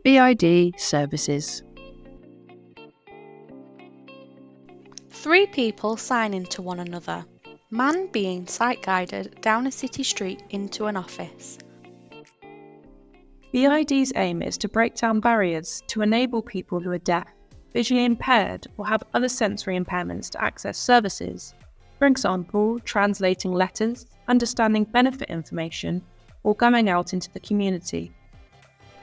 BID services. 3 people sign into one another. Man being sight-guided down a city street into an office. BID's aim is to break down barriers to enable people who are deaf, visually impaired, or have other sensory impairments to access services. For example, translating letters, understanding benefit information, or going out into the community.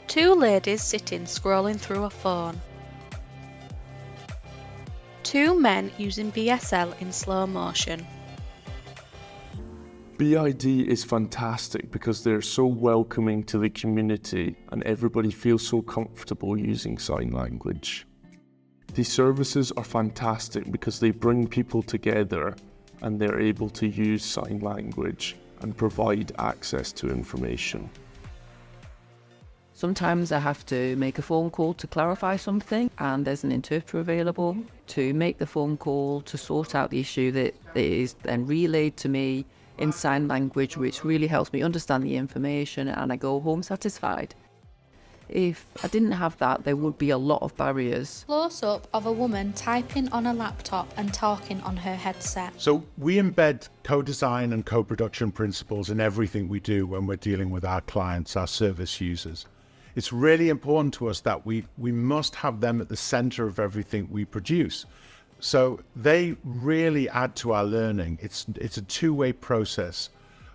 2 ladies sitting scrolling through a phone. 2 men using BSL in slow motion. BID is fantastic because they're so welcoming to the community and everybody feels so comfortable using sign language. These services are fantastic because they bring people together and they're able to use sign language and provide access to information. Sometimes I have to make a phone call to clarify something and there's an interpreter available to make the phone call to sort out the issue that is then relayed to me in sign language, which really helps me understand the information and I go home satisfied. If I didn't have that, there would be a lot of barriers. Close-up of a woman typing on a laptop and talking on her headset. So we embed co-design and co-production principles in everything we do when we're dealing with our clients, our service users. It's really important to us that we must have them at the center of everything we produce. So they really add to our learning. It's a two-way process.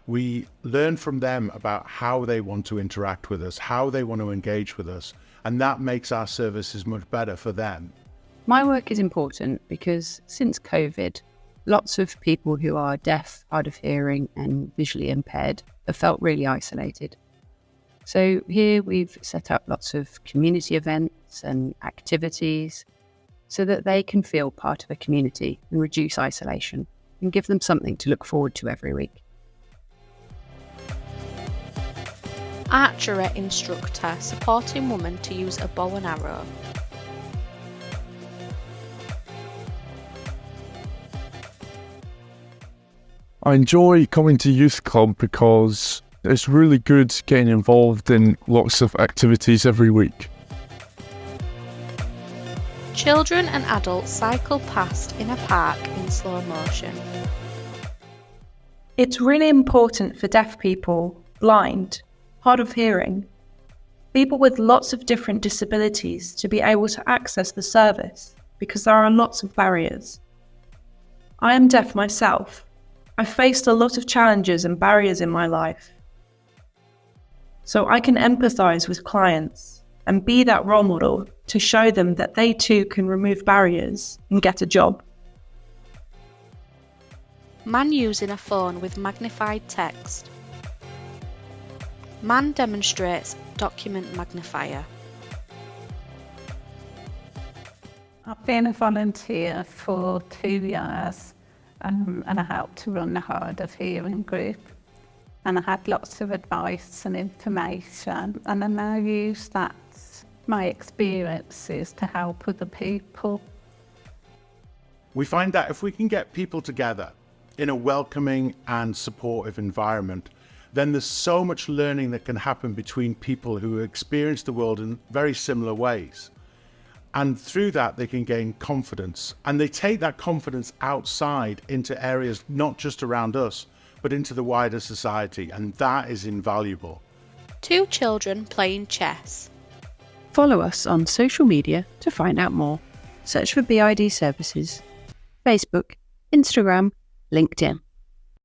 We learn from them about how they want to interact with us, how they want to engage with us, and that makes our services much better for them. My work is important because since COVID, lots of people who are deaf, hard of hearing and visually impaired have felt really isolated. So here we've set up lots of community events and activities so that they can feel part of a community and reduce isolation and give them something to look forward to every week. Archery instructor supporting woman to use a bow and arrow. I enjoy coming to Youth Club because it's really good getting involved in lots of activities every week. Children and adults cycle past in a park in slow motion. It's really important for deaf people, blind, hard of hearing, people with lots of different disabilities to be able to access the service because there are lots of barriers. I am deaf myself. I've faced a lot of challenges and barriers in my life. So I can empathise with clients and be that role model to show them that they too can remove barriers and get a job. Man using a phone with magnified text. Man demonstrates document magnifier. I've been a volunteer for 2 years and I helped to run the hard of hearing group. And I had lots of advice and information and I now use that, my experiences, to help other people. We find that if we can get people together in a welcoming and supportive environment, then there's so much learning that can happen between people who experience the world in very similar ways. And through that, they can gain confidence. And they take that confidence outside into areas not just around us, but into the wider society. And that is invaluable. 2 children playing chess. Follow us on social media to find out more. Search for BID services, Facebook, Instagram, LinkedIn.